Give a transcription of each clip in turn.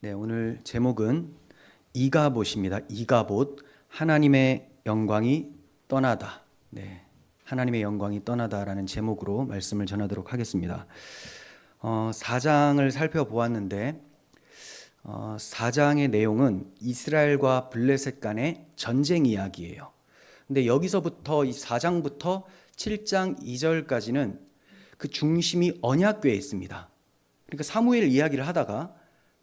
네, 오늘 제목은 이가봇입니다. 이가봇, 하나님의 영광이 떠나다. 네, 하나님의 영광이 떠나다라는 제목으로 말씀을 전하도록 하겠습니다. 4장을 살펴보았는데 4장의 내용은 이스라엘과 블레셋 간의 전쟁 이야기예요. 근데 여기서부터 이 4장부터 7장 2절까지는 그 중심이 언약궤에 있습니다. 그러니까 사무엘 이야기를 하다가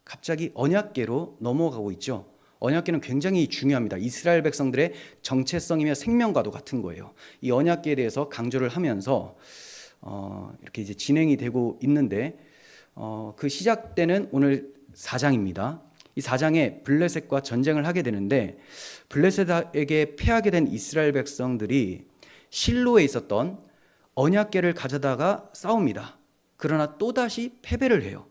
갑자기 언약궤로 넘어가고 있죠. 언약궤는 굉장히 중요합니다. 이스라엘 백성들의 정체성이며 생명과도 같은 거예요. 이 언약궤에 대해서 강조를 하면서 이렇게 이제 진행이 되고 있는데 그 시작되는 오늘 4장입니다. 이 4장에 블레셋과 전쟁을 하게 되는데 블레셋에게 패하게 된 이스라엘 백성들이 실로에 있었던 언약궤를 가져다가 싸웁니다. 그러나 또다시 패배를 해요.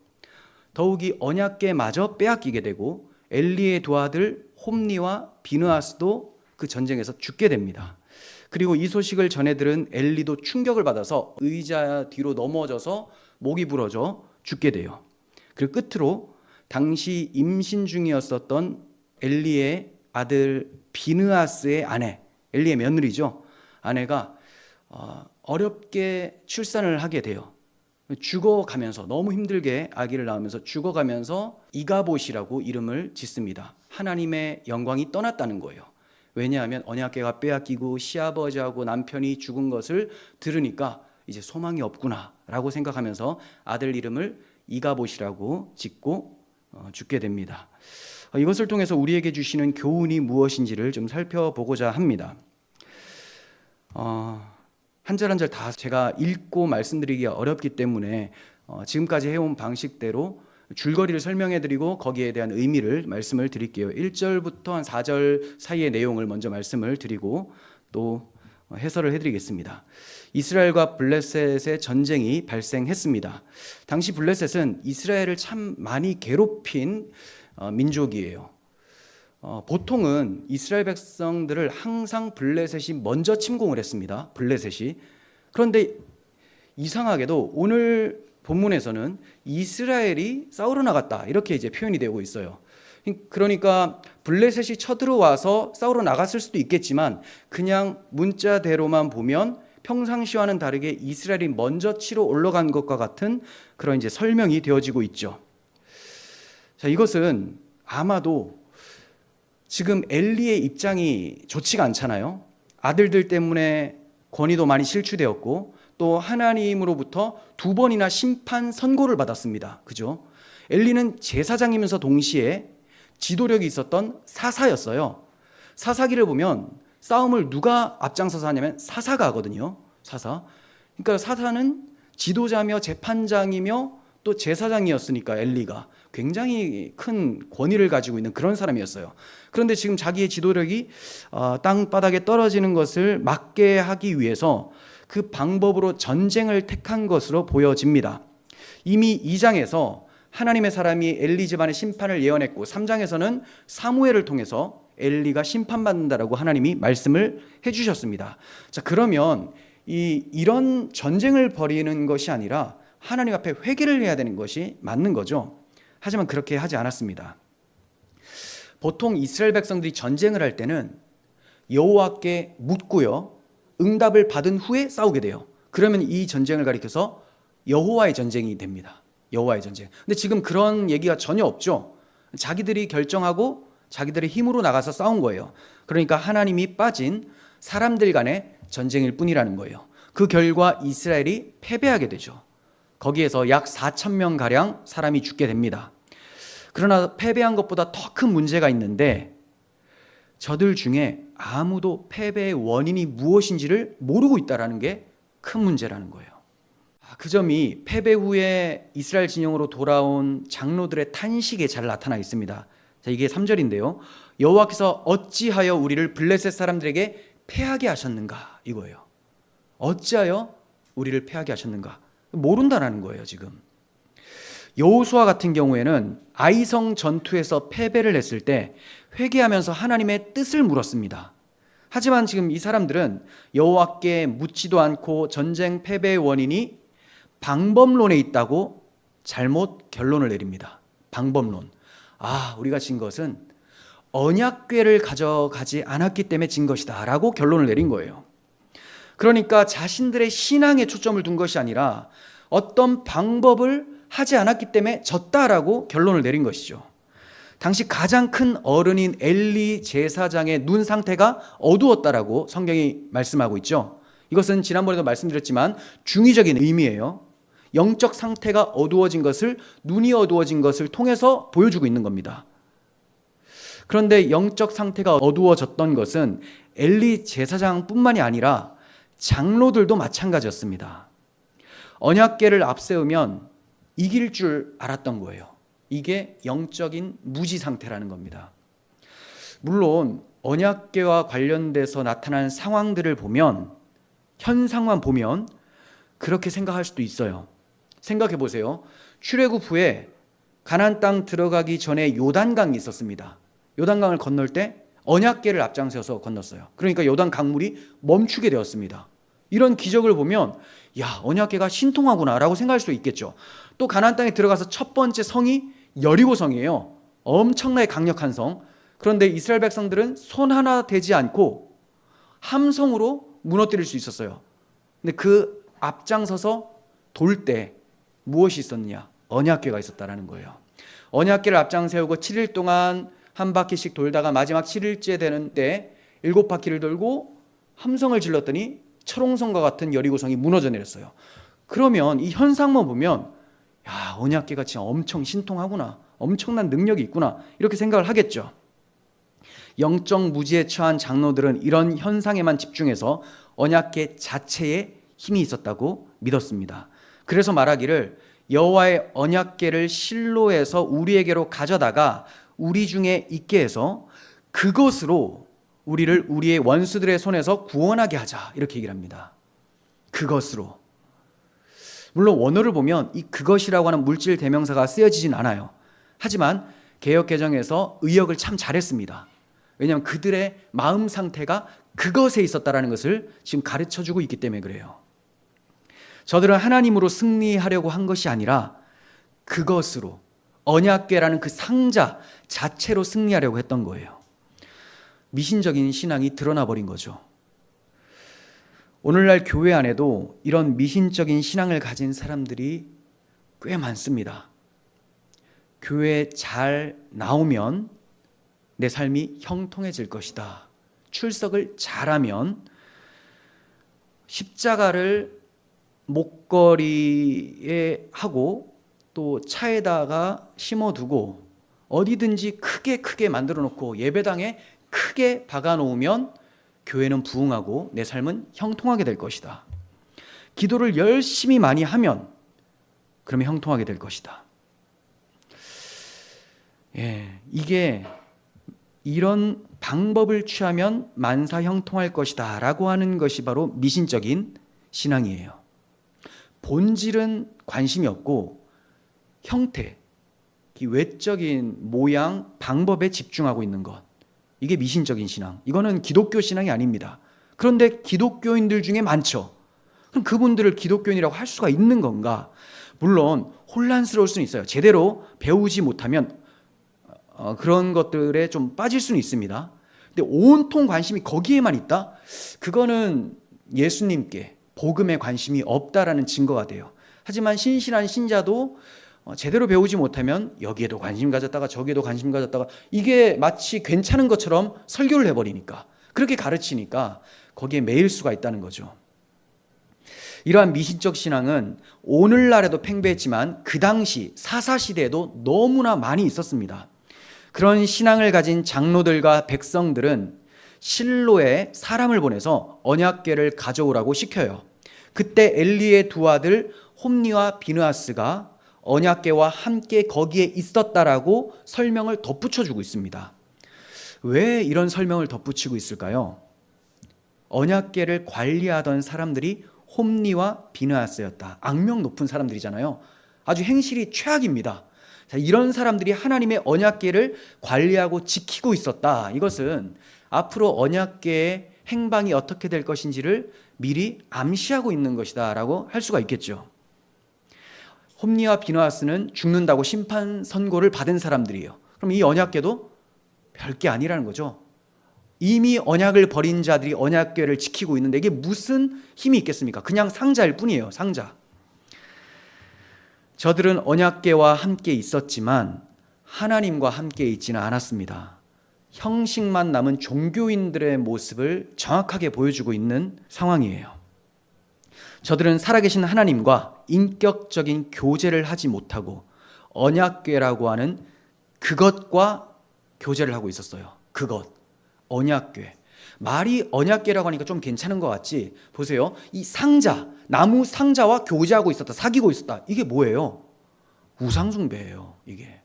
더욱이 언약궤마저 빼앗기게 되고 엘리의 두 아들 홈니와 비느하스도 그 전쟁에서 죽게 됩니다. 그리고 이 소식을 전해 들은 엘리도 충격을 받아서 의자 뒤로 넘어져서 목이 부러져 죽게 돼요. 그리고 끝으로 당시 임신 중이었었던 엘리의 아들 비느하스의 아내, 엘리의 며느리죠. 아내가 어렵게 출산을 하게 돼요. 죽어가면서 너무 힘들게 아기를 낳으면서 죽어가면서 이가봇이라고 이름을 짓습니다. 하나님의 영광이 떠났다는 거예요. 왜냐하면 언약궤가 빼앗기고 시아버지하고 남편이 죽은 것을 들으니까 이제 소망이 없구나라고 생각하면서 아들 이름을 이가봇이라고 짓고 죽게 됩니다. 이것을 통해서 우리에게 주시는 교훈이 무엇인지를 좀 살펴보고자 합니다. 한 절 한 절 다 제가 읽고 말씀드리기가 어렵기 때문에 지금까지 해온 방식대로 줄거리를 설명해드리고 거기에 대한 의미를 말씀을 드릴게요. 1절부터 한 4절 사이의 내용을 먼저 말씀을 드리고 또 해설을 해드리겠습니다. 이스라엘과 블레셋의 전쟁이 발생했습니다. 당시 블레셋은 이스라엘을 참 많이 괴롭힌 민족이에요. 보통은 이스라엘 백성들을 항상 블레셋이 먼저 침공을 했습니다. 블레셋이. 그런데 이상하게도 오늘 본문에서는 이스라엘이 싸우러 나갔다 이렇게 이제 표현이 되고 있어요. 그러니까 블레셋이 쳐들어와서 싸우러 나갔을 수도 있겠지만 그냥 문자대로만 보면 평상시와는 다르게 이스라엘이 먼저 치러 올라간 것과 같은 그런 이제 설명이 되어지고 있죠. 자, 이것은 아마도 지금 엘리의 입장이 좋지가 않잖아요. 아들들 때문에 권위도 많이 실추되었고 또 하나님으로부터 2번이나 심판 선고를 받았습니다. 그죠? 엘리는 제사장이면서 동시에 지도력이 있었던 사사였어요. 사사기를 보면 싸움을 누가 앞장서서 하냐면 사사가 하거든요. 사사. 그러니까 사사는 지도자며 재판장이며 또 제사장이었으니까 엘리가 굉장히 큰 권위를 가지고 있는 그런 사람이었어요. 그런데 지금 자기의 지도력이 땅바닥에 떨어지는 것을 막게 하기 위해서 그 방법으로 전쟁을 택한 것으로 보여집니다. 이미 2장에서 하나님의 사람이 엘리 집안의 심판을 예언했고 3장에서는 사무엘을 통해서 엘리가 심판받는다라고 하나님이 말씀을 해주셨습니다. 자, 그러면 이런 전쟁을 벌이는 것이 아니라 하나님 앞에 회개를 해야 되는 것이 맞는 거죠. 하지만 그렇게 하지 않았습니다. 보통 이스라엘 백성들이 전쟁을 할 때는 여호와께 묻고요, 응답을 받은 후에 싸우게 돼요. 그러면 이 전쟁을 가리켜서 여호와의 전쟁이 됩니다. 여호와의 전쟁. 근데 지금 그런 얘기가 전혀 없죠. 자기들이 결정하고 자기들의 힘으로 나가서 싸운 거예요. 그러니까 하나님이 빠진 사람들 간의 전쟁일 뿐이라는 거예요. 그 결과 이스라엘이 패배하게 되죠. 거기에서 약 4,000명 가량 사람이 죽게 됩니다. 그러나 패배한 것보다 더 큰 문제가 있는데 저들 중에 아무도 패배의 원인이 무엇인지를 모르고 있다는 게 큰 문제라는 거예요. 그 점이 패배 후에 이스라엘 진영으로 돌아온 장로들의 탄식에 잘 나타나 있습니다. 자, 이게 3절인데요. 여호와께서 어찌하여 우리를 블레셋 사람들에게 패하게 하셨는가, 이거예요. 어찌하여 우리를 패하게 하셨는가, 모른다라는 거예요. 지금 여호수아 같은 경우에는 아이성 전투에서 패배를 했을 때 회개하면서 하나님의 뜻을 물었습니다. 하지만 지금 이 사람들은 여호와께 묻지도 않고 전쟁 패배의 원인이 방법론에 있다고 잘못 결론을 내립니다. 방법론. 우리가 진 것은 언약궤를 가져가지 않았기 때문에 진 것이다 라고 결론을 내린 거예요. 그러니까 자신들의 신앙에 초점을 둔 것이 아니라 어떤 방법을 하지 않았기 때문에 졌다라고 결론을 내린 것이죠. 당시 가장 큰 어른인 엘리 제사장의 눈 상태가 어두웠다라고 성경이 말씀하고 있죠. 이것은 지난번에도 말씀드렸지만 중의적인 의미예요. 영적 상태가 어두워진 것을, 눈이 어두워진 것을 통해서 보여주고 있는 겁니다. 그런데 영적 상태가 어두워졌던 것은 엘리 제사장뿐만이 아니라 장로들도 마찬가지였습니다. 언약궤를 앞세우면 이길 줄 알았던 거예요. 이게 영적인 무지 상태라는 겁니다. 물론 언약궤와 관련돼서 나타난 상황들을 보면, 현상만 보면 그렇게 생각할 수도 있어요. 생각해 보세요. 출애굽 후에 가나안 땅 들어가기 전에 요단강이 있었습니다. 요단강을 건널 때 언약궤를 앞장서서 건넜어요. 그러니까 요단 강물이 멈추게 되었습니다. 이런 기적을 보면 언약궤가 신통하구나라고 생각할 수도 있겠죠. 또 가나안 땅에 들어가서 첫 번째 성이 여리고 성이에요. 엄청나게 강력한 성. 그런데 이스라엘 백성들은 손 하나 대지 않고 함성으로 무너뜨릴 수 있었어요. 근데 그 앞장서서 돌 때 무엇이 있었느냐? 언약궤가 있었다라는 거예요. 언약궤를 앞장 세우고 7일 동안 한 바퀴씩 돌다가 마지막 7일째 되는데 7바퀴를 돌고 함성을 질렀더니 철옹성과 같은 여리고성이 무너져 내렸어요. 그러면 이 현상만 보면 언약궤가 진짜 엄청 신통하구나, 엄청난 능력이 있구나, 이렇게 생각을 하겠죠. 영적 무지에 처한 장로들은 이런 현상에만 집중해서 언약궤 자체에 힘이 있었다고 믿었습니다. 그래서 말하기를 여호와의 언약궤를 실로에서 우리에게로 가져다가 우리 중에 있게 해서 그것으로 우리를 우리의 원수들의 손에서 구원하게 하자, 이렇게 얘기를 합니다. 그것으로. 물론 원어를 보면 이 그것이라고 하는 물질 대명사가 쓰여지진 않아요. 하지만 개역개정에서 의역을 참 잘했습니다. 왜냐하면 그들의 마음 상태가 그것에 있었다는 것을 지금 가르쳐주고 있기 때문에 그래요. 저들은 하나님으로 승리하려고 한 것이 아니라 그것으로, 언약궤라는 그 상자 자체로 승리하려고 했던 거예요. 미신적인 신앙이 드러나 버린 거죠. 오늘날 교회 안에도 이런 미신적인 신앙을 가진 사람들이 꽤 많습니다. 교회에 잘 나오면 내 삶이 형통해질 것이다. 출석을 잘하면 십자가를 목걸이에 하고 또 차에다가 심어두고 어디든지 크게 만들어 놓고 예배당에 크게 박아 놓으면 교회는 부흥하고 내 삶은 형통하게 될 것이다. 기도를 열심히 많이 하면 그러면 형통하게 될 것이다. 이게 이런 방법을 취하면 만사 형통할 것이다 라고 하는 것이 바로 미신적인 신앙이에요. 본질은 관심이 없고 형태, 외적인 모양, 방법에 집중하고 있는 것, 이게 미신적인 신앙. 이거는 기독교 신앙이 아닙니다. 그런데 기독교인들 중에 많죠. 그럼 그분들을 기독교인이라고 할 수가 있는 건가? 물론 혼란스러울 수는 있어요. 제대로 배우지 못하면 그런 것들에 좀 빠질 수는 있습니다. 근데 온통 관심이 거기에만 있다? 그거는 예수님께 복음에 관심이 없다라는 증거가 돼요. 하지만 신실한 신자도 제대로 배우지 못하면 여기에도 관심 가졌다가 저기에도 관심 가졌다가 이게 마치 괜찮은 것처럼 설교를 해버리니까, 그렇게 가르치니까 거기에 매일 수가 있다는 거죠. 이러한 미신적 신앙은 오늘날에도 팽배했지만 그 당시 사사시대에도 너무나 많이 있었습니다. 그런 신앙을 가진 장로들과 백성들은 실로에 사람을 보내서 언약궤를 가져오라고 시켜요. 그때 엘리의 두 아들 홈니와 비느하스가 언약궤와 함께 거기에 있었다라고 설명을 덧붙여주고 있습니다. 왜 이런 설명을 덧붙이고 있을까요? 언약궤를 관리하던 사람들이 홈니와 비느하스였다. 악명 높은 사람들이잖아요. 아주 행실이 최악입니다. 자, 이런 사람들이 하나님의 언약궤를 관리하고 지키고 있었다. 이것은 앞으로 언약궤의 행방이 어떻게 될 것인지를 미리 암시하고 있는 것이다 라고 할 수가 있겠죠. 홈니와 비느하스는 죽는다고 심판 선고를 받은 사람들이에요. 그럼 이 언약궤도 별게 아니라는 거죠. 이미 언약을 버린 자들이 언약궤를 지키고 있는데 이게 무슨 힘이 있겠습니까? 그냥 상자일 뿐이에요. 상자. 저들은 언약궤와 함께 있었지만 하나님과 함께 있지는 않았습니다. 형식만 남은 종교인들의 모습을 정확하게 보여주고 있는 상황이에요. 저들은 살아계신 하나님과 인격적인 교제를 하지 못하고 언약궤라고 하는 그것과 교제를 하고 있었어요. 그것, 언약궤. 말이 언약궤라고 하니까 좀 괜찮은 것 같지? 보세요. 이 상자, 나무 상자와 교제하고 있었다, 사귀고 있었다. 이게 뭐예요? 우상숭배예요, 이게.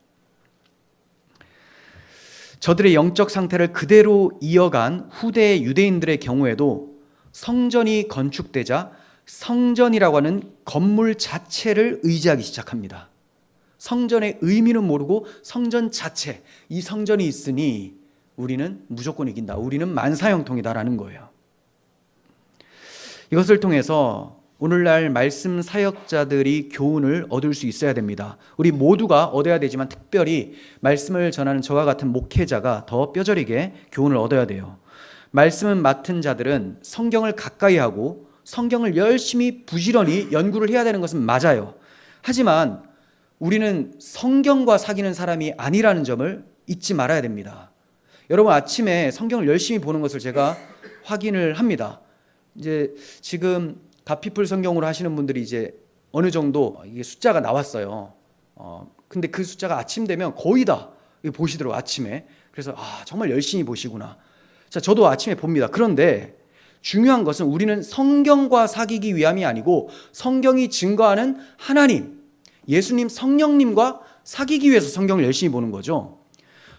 저들의 영적 상태를 그대로 이어간 후대 유대인들의 경우에도 성전이 건축되자 성전이라고 하는 건물 자체를 의지하기 시작합니다. 성전의 의미는 모르고 성전 자체, 이 성전이 있으니 우리는 무조건 이긴다. 우리는 만사형통이다라는 거예요. 이것을 통해서 오늘날 말씀 사역자들이 교훈을 얻을 수 있어야 됩니다. 우리 모두가 얻어야 되지만 특별히 말씀을 전하는 저와 같은 목회자가 더 뼈저리게 교훈을 얻어야 돼요. 말씀을 맡은 자들은 성경을 가까이 하고 성경을 열심히 부지런히 연구를 해야 되는 것은 맞아요. 하지만 우리는 성경과 사귀는 사람이 아니라는 점을 잊지 말아야 됩니다. 여러분, 아침에 성경을 열심히 보는 것을 제가 확인을 합니다. 이제 지금 다피플 성경으로 하시는 분들이 이제 어느 정도 이게 숫자가 나왔어요. 근데 그 숫자가 아침 되면 거의 다 보시더라고요, 아침에. 그래서 정말 열심히 보시구나. 자, 저도 아침에 봅니다. 그런데 중요한 것은 우리는 성경과 사귀기 위함이 아니고 성경이 증거하는 하나님, 예수님, 성령님과 사귀기 위해서 성경을 열심히 보는 거죠.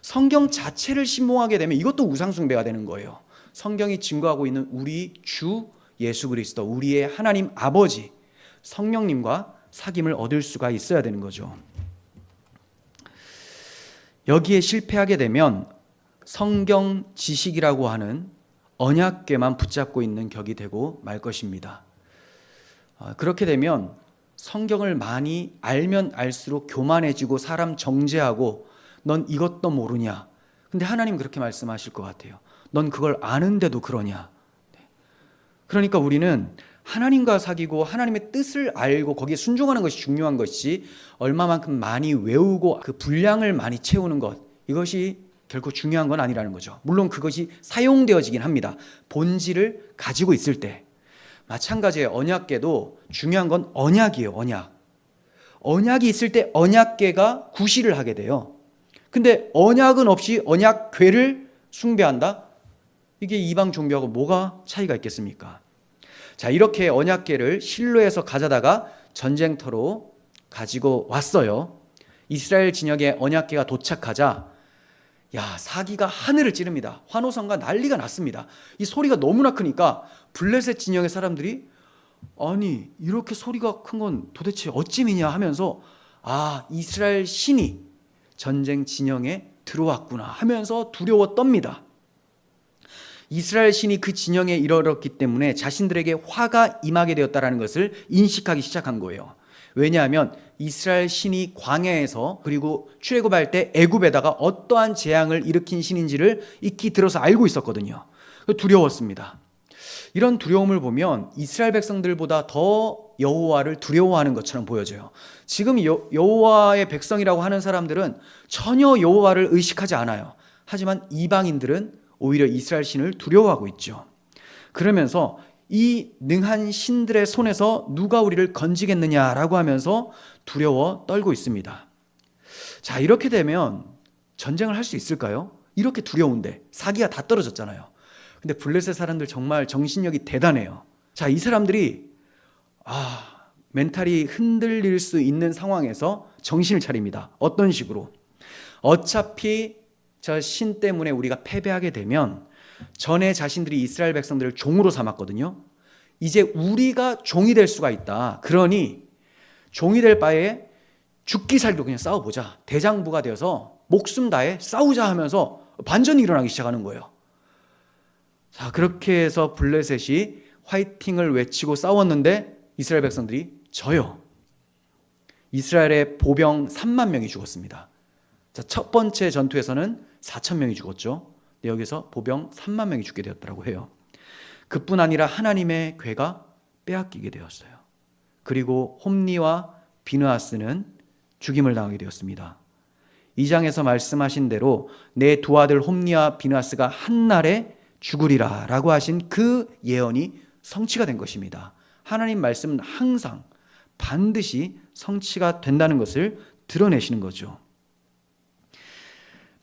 성경 자체를 신봉하게 되면 이것도 우상숭배가 되는 거예요. 성경이 증거하고 있는 우리 주 예수 그리스도, 우리의 하나님 아버지, 성령님과 사귐을 얻을 수가 있어야 되는 거죠. 여기에 실패하게 되면 성경 지식이라고 하는 언약궤만 붙잡고 있는 격이 되고 말 것입니다. 그렇게 되면 성경을 많이 알면 알수록 교만해지고 사람 정죄하고 넌 이것도 모르냐. 근데 하나님 그렇게 말씀하실 것 같아요. 넌 그걸 아는데도 그러냐. 그러니까 우리는 하나님과 사귀고 하나님의 뜻을 알고 거기에 순종하는 것이 중요한 것이지 얼마만큼 많이 외우고 그 분량을 많이 채우는 것, 이것이 결코 중요한 건 아니라는 거죠. 물론 그것이 사용되어지긴 합니다. 본질을 가지고 있을 때. 마찬가지예요. 언약궤도 중요한 건 언약이에요. 언약. 언약이 있을 때 언약궤가 구실을 하게 돼요. 근데 언약은 없이 언약궤를 숭배한다? 이게 이방 종교하고 뭐가 차이가 있겠습니까? 자, 이렇게 언약궤를 실로에서 가져다가 전쟁터로 가지고 왔어요. 이스라엘 진영에 언약궤가 도착하자 사기가 하늘을 찌릅니다. 환호성과 난리가 났습니다. 이 소리가 너무나 크니까 블레셋 진영의 사람들이 아니 이렇게 소리가 큰 건 도대체 어찌미냐 하면서 이스라엘 신이 전쟁 진영에 들어왔구나 하면서 두려워 떱니다. 이스라엘 신이 그 진영에 이르렀기 때문에 자신들에게 화가 임하게 되었다는 것을 인식하기 시작한 거예요. 왜냐하면 이스라엘 신이 광야에서 그리고 출애굽할 때 애굽에다가 어떠한 재앙을 일으킨 신인지를 익히 들어서 알고 있었거든요. 두려웠습니다. 이런 두려움을 보면 이스라엘 백성들보다 더 여호와를 두려워하는 것처럼 보여져요. 지금 여호와의 백성이라고 하는 사람들은 전혀 여호와를 의식하지 않아요. 하지만 이방인들은 오히려 이스라엘 신을 두려워하고 있죠. 그러면서 이 능한 신들의 손에서 누가 우리를 건지겠느냐라고 하면서 두려워 떨고 있습니다. 자, 이렇게 되면 전쟁을 할 수 있을까요? 이렇게 두려운데 사기가 다 떨어졌잖아요. 근데 블레셋 사람들 정말 정신력이 대단해요. 자, 이 사람들이 멘탈이 흔들릴 수 있는 상황에서 정신을 차립니다. 어떤 식으로? 어차피 저 신 때문에 우리가 패배하게 되면 전에 자신들이 이스라엘 백성들을 종으로 삼았거든요. 이제 우리가 종이 될 수가 있다. 그러니 종이 될 바에 죽기 살기로 그냥 싸워보자. 대장부가 되어서 목숨 다해 싸우자 하면서 반전이 일어나기 시작하는 거예요. 자, 그렇게 해서 블레셋이 화이팅을 외치고 싸웠는데 이스라엘 백성들이 져요. 이스라엘의 보병 3만 명이 죽었습니다. 자, 첫 번째 전투에서는 4천 명이 죽었죠. 근데 여기서 보병 3만 명이 죽게 되었다고 해요. 그뿐 아니라 하나님의 궤가 빼앗기게 되었어요. 그리고 홈리와 비느하스는 죽임을 당하게 되었습니다. 2장에서 말씀하신 대로 내 두 아들 홈리와 비느하스가 한날에 죽으리라 라고 하신 그 예언이 성취가 된 것입니다. 하나님 말씀은 항상 반드시 성취가 된다는 것을 드러내시는 거죠.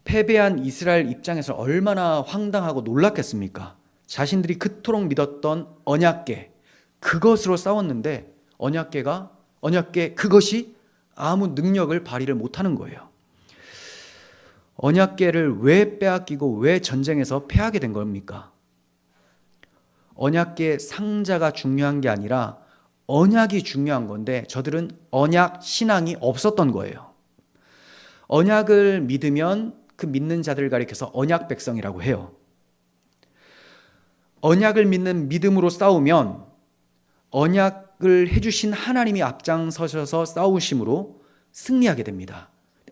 패배한 이스라엘 입장에서 얼마나 황당하고 놀랐겠습니까? 자신들이 그토록 믿었던 언약궤, 그것으로 싸웠는데 언약궤 그것이 아무 능력을 발휘를 못하는 거예요. 언약궤를 왜 빼앗기고 왜 전쟁에서 패하게 된 겁니까? 언약궤 상자가 중요한 게 아니라 언약이 중요한 건데 저들은 언약 신앙이 없었던 거예요. 언약을 믿으면 그 믿는 자들을 가리켜서 언약 백성이라고 해요. 언약을 믿는 믿음으로 싸우면 언약을 해주신 하나님이 앞장서셔서 싸우심으로 승리하게 됩니다.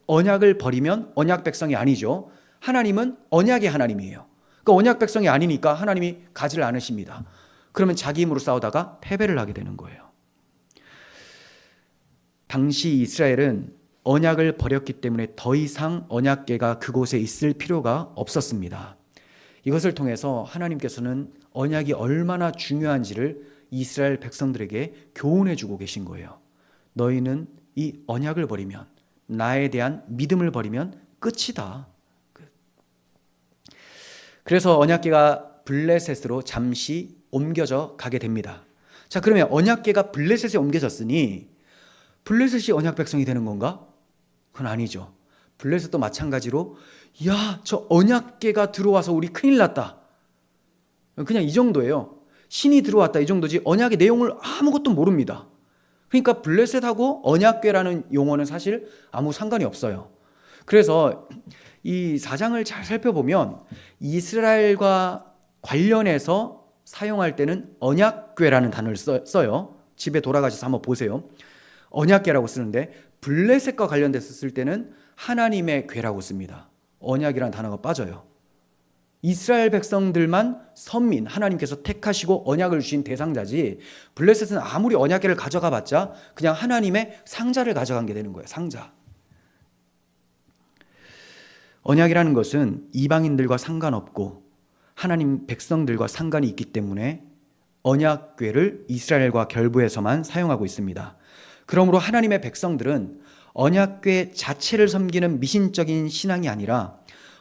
언약을 버리면 언약 백성이 아니죠. 하나님은 언약의 하나님이에요. 그러니까 언약 백성이 아니니까 하나님이 가지를 않으십니다. 그러면 자기 힘으로 싸우다가 패배를 하게 되는 거예요. 당시 이스라엘은 언약을 버렸기 때문에 더 이상 언약궤가 그곳에 있을 필요가 없었습니다. 이것을 통해서 하나님께서는 언약이 얼마나 중요한지를 이스라엘 백성들에게 교훈해 주고 계신 거예요. 너희는 이 언약을 버리면, 나에 대한 믿음을 버리면 끝이다. 그래서 언약궤가 블레셋으로 잠시 옮겨져 가게 됩니다. 자, 그러면 언약궤가 블레셋에 옮겨졌으니 블레셋이 언약 백성이 되는 건가? 그건 아니죠. 블레셋도 마찬가지로 야, 저 언약궤가 들어와서 우리 큰일 났다. 그냥 이 정도예요. 신이 들어왔다 이 정도지 언약의 내용을 아무것도 모릅니다. 그러니까 블레셋하고 언약궤라는 용어는 사실 아무 상관이 없어요. 그래서 이 4장을 잘 살펴보면 이스라엘과 관련해서 사용할 때는 언약궤라는 단어를 써요. 집에 돌아가셔서 한번 보세요. 언약궤라고 쓰는데 블레셋과 관련돼서 쓸 때는 하나님의 궤라고 씁니다. 언약이라는 단어가 빠져요. 이스라엘 백성들만 선민, 하나님께서 택하시고 언약을 주신 대상자지 블레셋은 아무리 언약궤를 가져가 봤자 그냥 하나님의 상자를 가져간 게 되는 거예요. 상자. 언약이라는 것은 이방인들과 상관없고 하나님 백성들과 상관이 있기 때문에 언약궤를 이스라엘과 결부해서만 사용하고 있습니다. 그러므로 하나님의 백성들은 언약궤 자체를 섬기는 미신적인 신앙이 아니라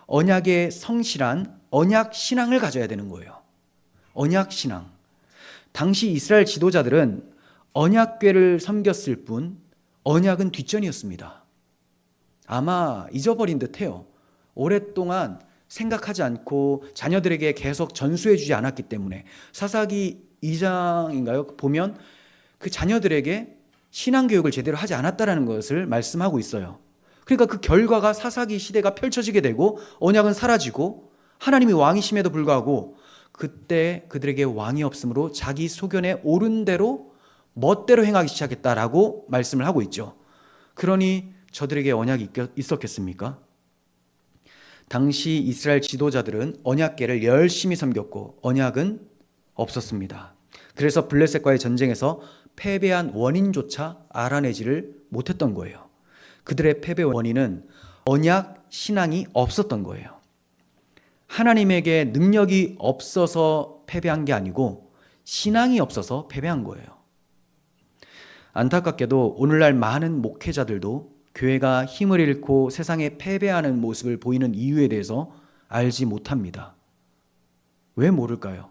언약의 성실한 언약 신앙을 가져야 되는 거예요. 언약 신앙. 당시 이스라엘 지도자들은 언약궤를 섬겼을 뿐 언약은 뒷전이었습니다. 아마 잊어버린 듯해요. 오랫동안 생각하지 않고 자녀들에게 계속 전수해 주지 않았기 때문에 사사기 2장인가요? 보면 그 자녀들에게 신앙교육을 제대로 하지 않았다는 것을 말씀하고 있어요. 그러니까 그 결과가 사사기 시대가 펼쳐지게 되고 언약은 사라지고 하나님이 왕이심에도 불구하고 그때 그들에게 왕이 없으므로 자기 소견에 옳은 대로 멋대로 행하기 시작했다라고 말씀을 하고 있죠. 그러니 저들에게 언약이 있었겠습니까? 당시 이스라엘 지도자들은 언약궤를 열심히 섬겼고 언약은 없었습니다. 그래서 블레셋과의 전쟁에서 패배한 원인조차 알아내지를 못했던 거예요. 그들의 패배 원인은 언약 신앙이 없었던 거예요. 하나님에게 능력이 없어서 패배한 게 아니고 신앙이 없어서 패배한 거예요. 안타깝게도 오늘날 많은 목회자들도 교회가 힘을 잃고 세상에 패배하는 모습을 보이는 이유에 대해서 알지 못합니다. 왜 모를까요?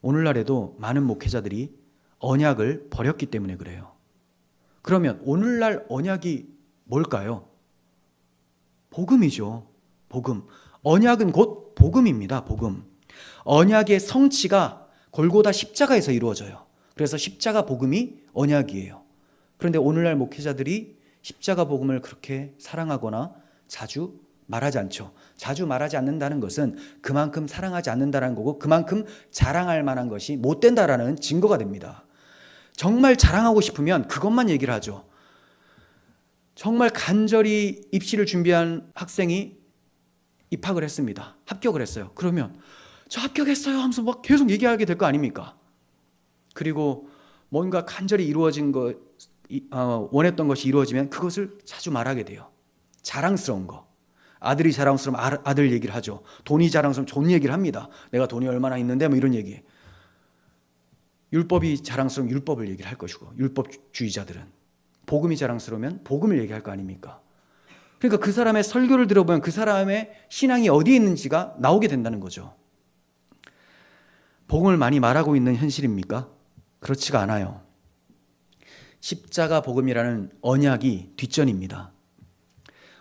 오늘날에도 많은 목회자들이 언약을 버렸기 때문에 그래요. 그러면 오늘날 언약이 뭘까요? 복음이죠. 복음. 언약은 곧 복음입니다. 복음. 언약의 성취가 골고다 십자가에서 이루어져요. 그래서 십자가 복음이 언약이에요. 그런데 오늘날 목회자들이 십자가 복음을 그렇게 사랑하거나 자주 말하지 않죠. 자주 말하지 않는다는 것은 그만큼 사랑하지 않는다는 거고 그만큼 자랑할 만한 것이 못 된다라는 증거가 됩니다. 정말 자랑하고 싶으면 그것만 얘기를 하죠. 정말 간절히 입시를 준비한 학생이 입학을 했습니다. 합격을 했어요. 그러면 저 합격했어요 하면서 막 계속 얘기하게 될 거 아닙니까? 그리고 뭔가 간절히 이루어진 것, 원했던 것이 이루어지면 그것을 자주 말하게 돼요. 자랑스러운 거. 아들이 자랑스러우면 아들 얘기를 하죠. 돈이 자랑스러우면 돈 얘기를 합니다. 내가 돈이 얼마나 있는데 뭐 이런 얘기. 율법이 자랑스러우면 율법을 얘기를 할 것이고, 율법주의자들은 복음이 자랑스러우면 복음을 얘기할 거 아닙니까? 그러니까 그 사람의 설교를 들어보면 그 사람의 신앙이 어디에 있는지가 나오게 된다는 거죠. 복음을 많이 말하고 있는 현실입니까? 그렇지가 않아요. 십자가 복음이라는 언약이 뒷전입니다.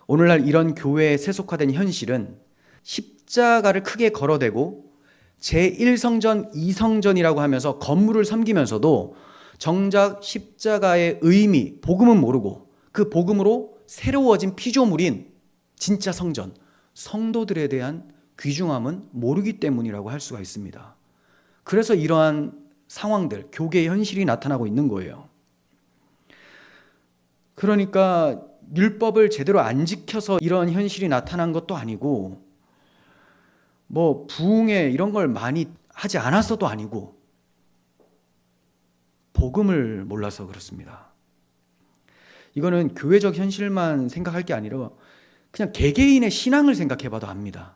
오늘날 이런 교회에 세속화된 현실은 십자가를 크게 걸어대고 제1성전, 2성전이라고 하면서 건물을 섬기면서도 정작 십자가의 의미, 복음은 모르고 그 복음으로 새로워진 피조물인 진짜 성전, 성도들에 대한 귀중함은 모르기 때문이라고 할 수가 있습니다. 그래서 이러한 상황들, 교계의 현실이 나타나고 있는 거예요. 그러니까 율법을 제대로 안 지켜서 이런 현실이 나타난 것도 아니고, 뭐 부흥회 이런 걸 많이 하지 않았어도 아니고, 복음을 몰라서 그렇습니다. 이거는 교회적 현실만 생각할 게 아니라 그냥 개개인의 신앙을 생각해 봐도 압니다.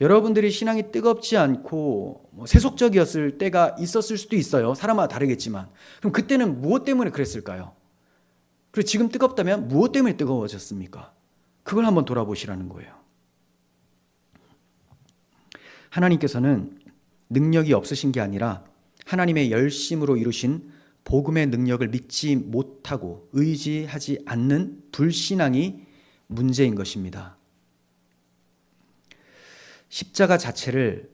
여러분들이 신앙이 뜨겁지 않고 세속적이었을 때가 있었을 수도 있어요. 사람마다 다르겠지만. 그럼 그때는 무엇 때문에 그랬을까요? 그리고 지금 뜨겁다면 무엇 때문에 뜨거워졌습니까? 그걸 한번 돌아보시라는 거예요. 하나님께서는 능력이 없으신 게 아니라 하나님의 열심으로 이루신 복음의 능력을 믿지 못하고 의지하지 않는 불신앙이 문제인 것입니다. 십자가 자체를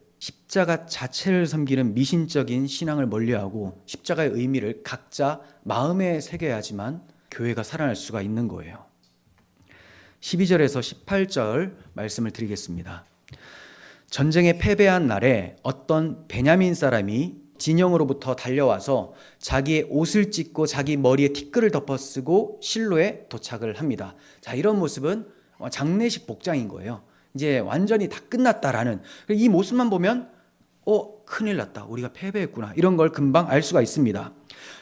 섬기는 미신적인 신앙을 멀리하고 십자가의 의미를 각자 마음에 새겨야지만 교회가 살아날 수가 있는 거예요. 12절에서 18절 말씀을 드리겠습니다. 전쟁에 패배한 날에 어떤 베냐민 사람이 진영으로부터 달려와서 자기의 옷을 찢고 자기 머리에 티끌을 덮어쓰고 실로에 도착을 합니다. 자, 이런 모습은 장례식 복장인 거예요. 이제 완전히 다 끝났다라는, 이 모습만 보면 큰일 났다, 우리가 패배했구나, 이런 걸 금방 알 수가 있습니다.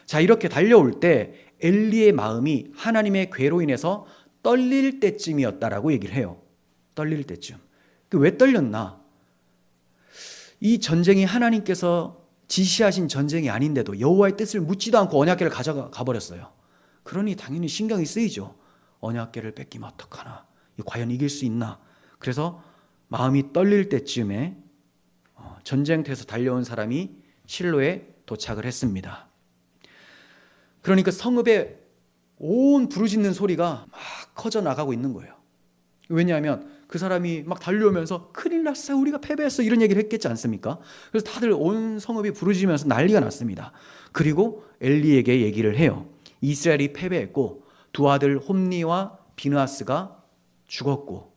자, 이렇게 달려올 때 엘리의 마음이 하나님의 궤로 인해서 떨릴 때쯤이었다라고 얘기를 해요. 떨릴 때쯤. 왜 떨렸나? 이 전쟁이 하나님께서 지시하신 전쟁이 아닌데도 여호와의 뜻을 묻지도 않고 언약궤를 가져가 버렸어요. 그러니 당연히 신경이 쓰이죠. 언약궤를 뺏기면 어떡하나, 과연 이길 수 있나. 그래서 마음이 떨릴 때쯤에 전쟁터에서 달려온 사람이 실로에 도착을 했습니다. 그러니까 성읍에 온 부르짖는 소리가 막 커져 나가고 있는 거예요. 왜냐하면 그 사람이 막 달려오면서 큰일 났어요, 우리가 패배했어, 이런 얘기를 했겠지 않습니까? 그래서 다들 온 성읍이 부르짖으면서 난리가 났습니다. 그리고 엘리에게 얘기를 해요. 이스라엘이 패배했고 두 아들 홈니와 비느하스가 죽었고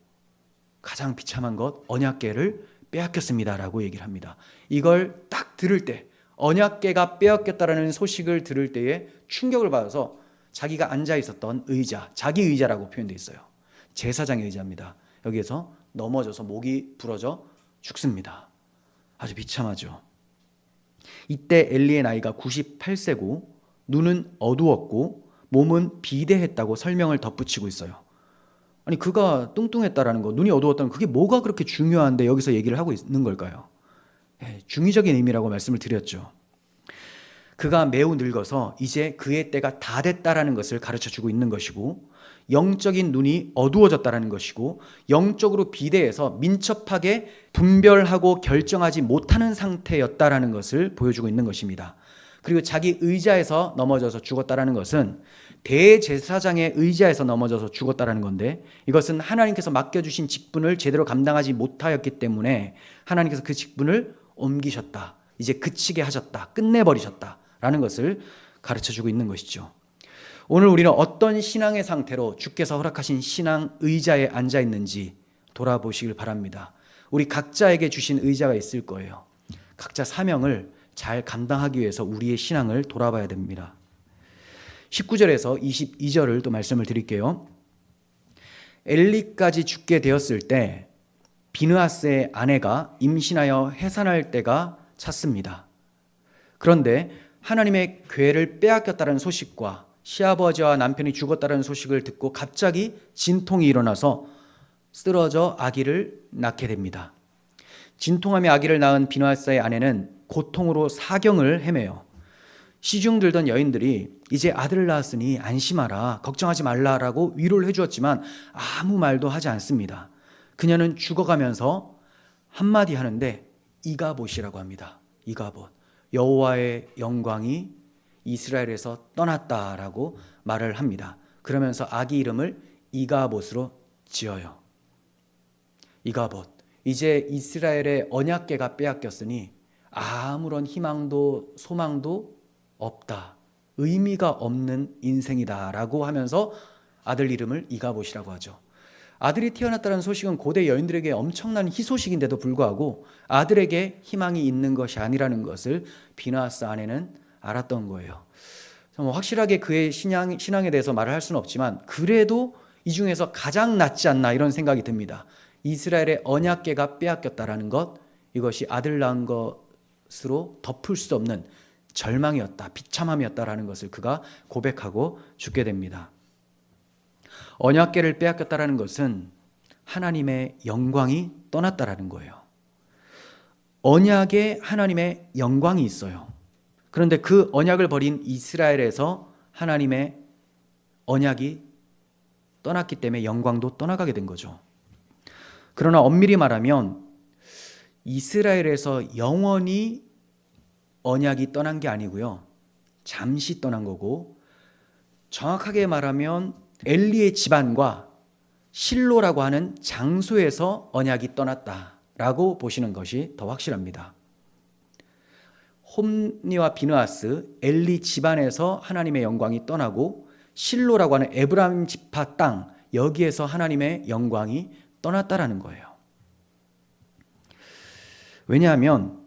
가장 비참한 것 언약궤를 빼앗겼습니다 라고 얘기를 합니다. 이걸 딱 들을 때, 언약궤가 빼앗겼다라는 소식을 들을 때에 충격을 받아서 자기가 앉아 있었던 의자, 자기 의자라고 표현되어 있어요. 제사장의 의자입니다. 여기에서 넘어져서 목이 부러져 죽습니다. 아주 비참하죠. 이때 엘리의 나이가 98세고 눈은 어두웠고 몸은 비대했다고 설명을 덧붙이고 있어요. 아니, 그가 뚱뚱했다라는 거, 눈이 어두웠다는 그게 뭐가 그렇게 중요한데 여기서 얘기를 하고 있는 걸까요? 중의적인 의미라고 말씀을 드렸죠. 그가 매우 늙어서 이제 그의 때가 다 됐다라는 것을 가르쳐주고 있는 것이고, 영적인 눈이 어두워졌다라는 것이고, 영적으로 비대해서 민첩하게 분별하고 결정하지 못하는 상태였다라는 것을 보여주고 있는 것입니다. 그리고 자기 의자에서 넘어져서 죽었다라는 것은 대제사장의 의자에서 넘어져서 죽었다라는 건데, 이것은 하나님께서 맡겨주신 직분을 제대로 감당하지 못하였기 때문에 하나님께서 그 직분을 옮기셨다, 이제 그치게 하셨다, 끝내버리셨다라는 것을 가르쳐주고 있는 것이죠. 오늘 우리는 어떤 신앙의 상태로 주께서 허락하신 신앙 의자에 앉아 있는지 돌아보시길 바랍니다. 우리 각자에게 주신 의자가 있을 거예요. 각자 사명을 잘 감당하기 위해서 우리의 신앙을 돌아봐야 됩니다. 19절에서 22절을 또 말씀을 드릴게요. 엘리까지 죽게 되었을 때 비느하스의 아내가 임신하여 해산할 때가 찼습니다. 그런데 하나님의 괴를 빼앗겼다는 소식과 시아버지와 남편이 죽었다는 소식을 듣고 갑자기 진통이 일어나서 쓰러져 아기를 낳게 됩니다. 진통하며 아기를 낳은 비느하스의 아내는 고통으로 사경을 헤매요. 시중 들던 여인들이 이제 아들을 낳았으니 안심하라, 걱정하지 말라라고 위로를 해주었지만 아무 말도 하지 않습니다. 그녀는 죽어가면서 한마디 하는데 이가봇이라고 합니다. 이가봇, 여호와의 영광이 이스라엘에서 떠났다라고 말을 합니다. 그러면서 아기 이름을 이가봇으로 지어요. 이가봇, 이제 이스라엘의 언약궤가 빼앗겼으니 아무런 희망도 소망도 없다, 의미가 없는 인생이다라고 하면서 아들 이름을 이가봇이라고 하죠. 아들이 태어났다는 소식은 고대 여인들에게 엄청난 희소식인데도 불구하고 아들에게 희망이 있는 것이 아니라는 것을 비느하스 아내는 알았던 거예요. 확실하게 그의 신앙에 대해서 말을 할 수는 없지만 그래도 이 중에서 가장 낫지 않나 이런 생각이 듭니다. 이스라엘의 언약궤가 빼앗겼다라는 것, 이것이 아들 낳은 것으로 덮을 수 없는 절망이었다, 비참함이었다라는 것을 그가 고백하고 죽게 됩니다. 언약궤를 빼앗겼다라는 것은 하나님의 영광이 떠났다라는 거예요. 언약에 하나님의 영광이 있어요. 그런데 그 언약을 버린 이스라엘에서 하나님의 언약이 떠났기 때문에 영광도 떠나가게 된 거죠. 그러나 엄밀히 말하면 이스라엘에서 영원히 언약이 떠난 게 아니고요, 잠시 떠난 거고, 정확하게 말하면 엘리의 집안과 실로라고 하는 장소에서 언약이 떠났다라고 보시는 것이 더 확실합니다. 홈니와 비느하스, 엘리 집안에서 하나님의 영광이 떠나고 실로라고 하는 에브라임 지파 땅, 여기에서 하나님의 영광이 떠났다라는 거예요. 왜냐하면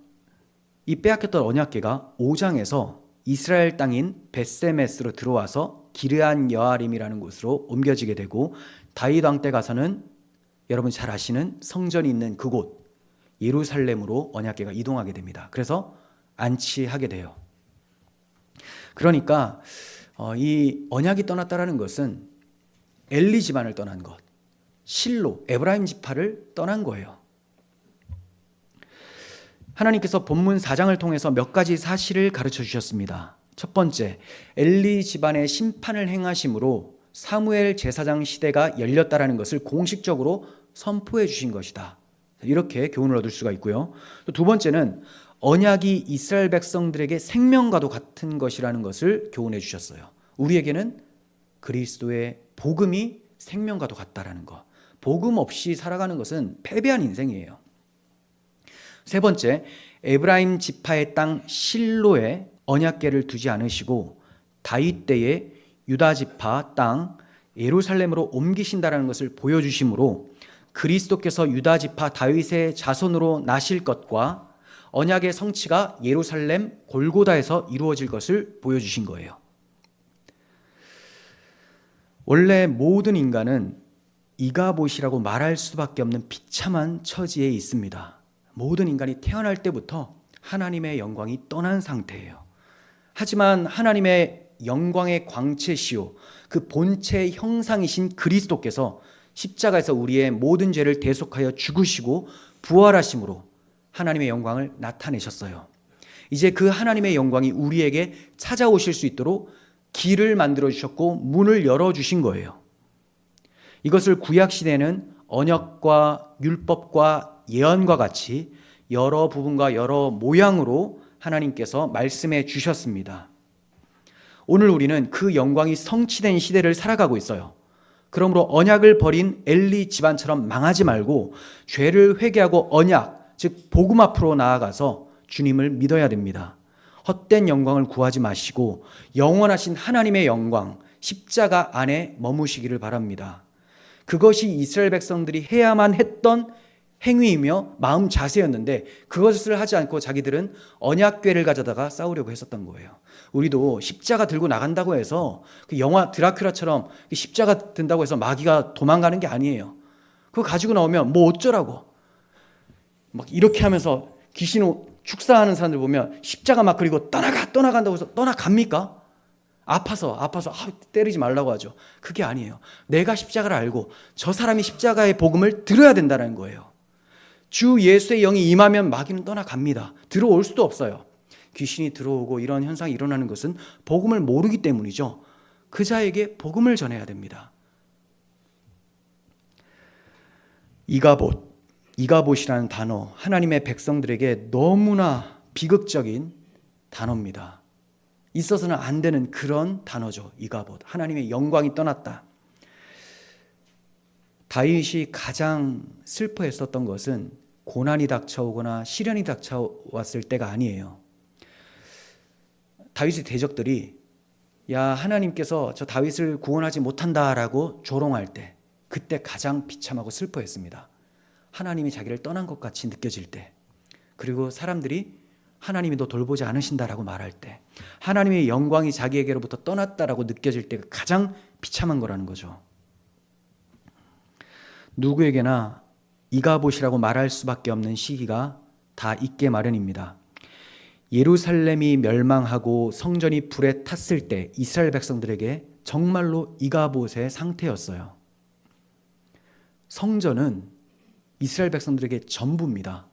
이 빼앗겼던 언약궤가 5장에서 이스라엘 땅인 벳세메스로 들어와서 기르한 여아림이라는 곳으로 옮겨지게 되고, 다윗 왕 때 가서는 여러분 잘 아시는 성전이 있는 그곳 예루살렘으로 언약궤가 이동하게 됩니다. 그래서 안치하게 돼요. 그러니까 이 언약이 떠났다라는 것은 엘리 집안을 떠난 것, 실로 에브라임 지파를 떠난 거예요. 하나님께서 본문 4장을 통해서 몇 가지 사실을 가르쳐 주셨습니다. 첫 번째, 엘리 집안의 심판을 행하심으로 사무엘 제사장 시대가 열렸다라는 것을 공식적으로 선포해 주신 것이다, 이렇게 교훈을 얻을 수가 있고요. 또 두 번째는 언약이 이스라엘 백성들에게 생명과도 같은 것이라는 것을 교훈해 주셨어요. 우리에게는 그리스도의 복음이 생명과도 같다라는 것, 복음 없이 살아가는 것은 패배한 인생이에요. 세 번째, 에브라임 지파의 땅 실로에 언약궤를 두지 않으시고 다윗 때에 유다 지파 땅 예루살렘으로 옮기신다라는 것을 보여주심으로 그리스도께서 유다 지파 다윗의 자손으로 나실 것과 언약의 성취가 예루살렘 골고다에서 이루어질 것을 보여주신 거예요. 원래 모든 인간은 이가봇이라고 말할 수밖에 없는 비참한 처지에 있습니다. 모든 인간이 태어날 때부터 하나님의 영광이 떠난 상태예요. 하지만 하나님의 영광의 광채시요 그 본체의 형상이신 그리스도께서 십자가에서 우리의 모든 죄를 대속하여 죽으시고 부활하심으로 하나님의 영광을 나타내셨어요. 이제 그 하나님의 영광이 우리에게 찾아오실 수 있도록 길을 만들어 주셨고 문을 열어 주신 거예요. 이것을 구약 시대는 언약과 율법과 예언과 같이 여러 부분과 여러 모양으로 하나님께서 말씀해 주셨습니다. 오늘 우리는 그 영광이 성취된 시대를 살아가고 있어요. 그러므로 언약을 버린 엘리 집안처럼 망하지 말고 죄를 회개하고 언약, 즉 복음 앞으로 나아가서 주님을 믿어야 됩니다. 헛된 영광을 구하지 마시고 영원하신 하나님의 영광, 십자가 안에 머무시기를 바랍니다. 그것이 이스라엘 백성들이 해야만 했던 행위이며 마음 자세였는데 그것을 하지 않고 자기들은 언약궤를 가져다가 싸우려고 했었던 거예요. 우리도 십자가 들고 나간다고 해서 그 영화 드라큘라처럼 십자가 든다고 해서 마귀가 도망가는 게 아니에요. 그거 가지고 나오면 뭐 어쩌라고 막 이렇게 하면서 귀신 축사하는 사람들 보면 십자가 막 그리고 떠나간다고 해서 떠나갑니까? 아파서 때리지 말라고 하죠. 그게 아니에요. 내가 십자가를 알고 저 사람이 십자가의 복음을 들어야 된다는 거예요. 주 예수의 영이 임하면 마귀는 떠나갑니다. 들어올 수도 없어요. 귀신이 들어오고 이런 현상이 일어나는 것은 복음을 모르기 때문이죠. 그 자에게 복음을 전해야 됩니다. 이가봇이라는 단어, 하나님의 백성들에게 너무나 비극적인 단어입니다. 있어서는 안 되는 그런 단어죠. 이가봇, 하나님의 영광이 떠났다. 다윗이 가장 슬퍼했었던 것은 고난이 닥쳐오거나 시련이 닥쳐왔을 때가 아니에요. 다윗의 대적들이 야 하나님께서 저 다윗을 구원하지 못한다라고 조롱할 때, 그때 가장 비참하고 슬퍼했습니다. 하나님이 자기를 떠난 것 같이 느껴질 때, 그리고 사람들이 하나님이 너 돌보지 않으신다라고 말할 때, 하나님의 영광이 자기에게로부터 떠났다라고 느껴질 때가 가장 비참한 거라는 거죠. 누구에게나 이가봇이라고 말할 수밖에 없는 시기가 다 있게 마련입니다. 예루살렘이 멸망하고 성전이 불에 탔을 때 이스라엘 백성들에게 정말로 이가봇의 상태였어요. 성전은 이스라엘 백성들에게 전부입니다.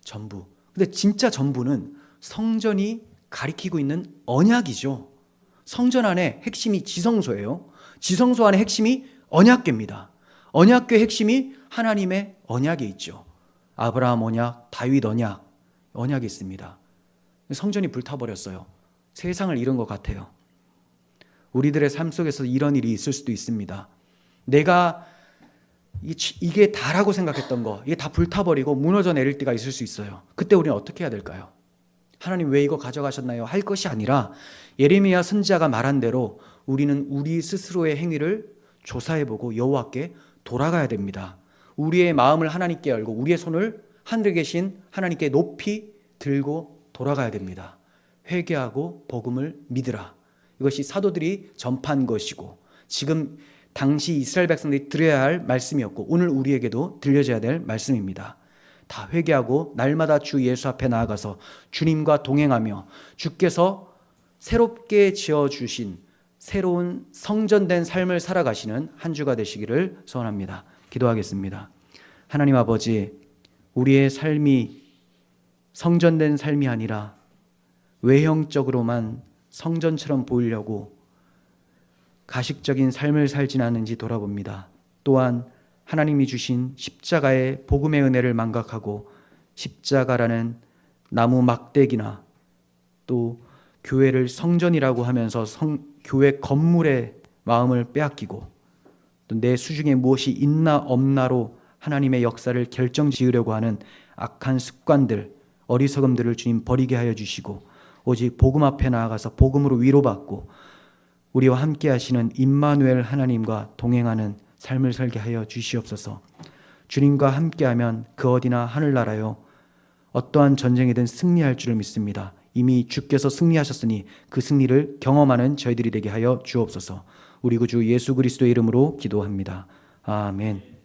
전부. 근데 진짜 전부는 성전이 가리키고 있는 언약이죠. 성전 안에 핵심이 지성소예요. 지성소 안에 핵심이 언약궤입니다. 언약궤의 핵심이 하나님의 언약에 있죠. 아브라함 언약, 다윗 언약, 언약이 있습니다. 성전이 불타버렸어요. 세상을 잃은 것 같아요. 우리들의 삶 속에서 이런 일이 있을 수도 있습니다. 내가 이게 다라고 생각했던 거, 이게 다 불타버리고 무너져 내릴 때가 있을 수 있어요. 그때 우리는 어떻게 해야 될까요? 하나님 왜 이거 가져가셨나요? 할 것이 아니라 예레미야 선지자가 말한 대로 우리는 우리 스스로의 행위를 조사해보고 여호와께 돌아가야 됩니다. 우리의 마음을 하나님께 열고 우리의 손을 하늘에 계신 하나님께 높이 들고 돌아가야 됩니다. 회개하고 복음을 믿으라. 이것이 사도들이 전파한 것이고 지금 당시 이스라엘 백성들이 들어야 할 말씀이었고 오늘 우리에게도 들려져야 될 말씀입니다. 다 회개하고 날마다 주 예수 앞에 나아가서 주님과 동행하며 주께서 새롭게 지어주신 새로운 성전된 삶을 살아가시는 한 주가 되시기를 소원합니다. 기도하겠습니다. 하나님 아버지, 우리의 삶이 성전된 삶이 아니라 외형적으로만 성전처럼 보이려고 가식적인 삶을 살진 않은지 돌아봅니다. 또한 하나님이 주신 십자가의 복음의 은혜를 망각하고 십자가라는 나무 막대기나 또 교회를 성전이라고 하면서 교회 건물의 마음을 빼앗기고 또 내 수중에 무엇이 있나 없나로 하나님의 역사를 결정지으려고 하는 악한 습관들, 어리석음들을 주님 버리게 하여 주시고 오직 복음 앞에 나아가서 복음으로 위로받고 우리와 함께 하시는 임마누엘 하나님과 동행하는 삶을 살게 하여 주시옵소서. 주님과 함께하면 그 어디나 하늘나라요 어떠한 전쟁이든 승리할 줄을 믿습니다. 이미 주께서 승리하셨으니 그 승리를 경험하는 저희들이 되게 하여 주옵소서. 우리 구주 예수 그리스도의 이름으로 기도합니다. 아멘.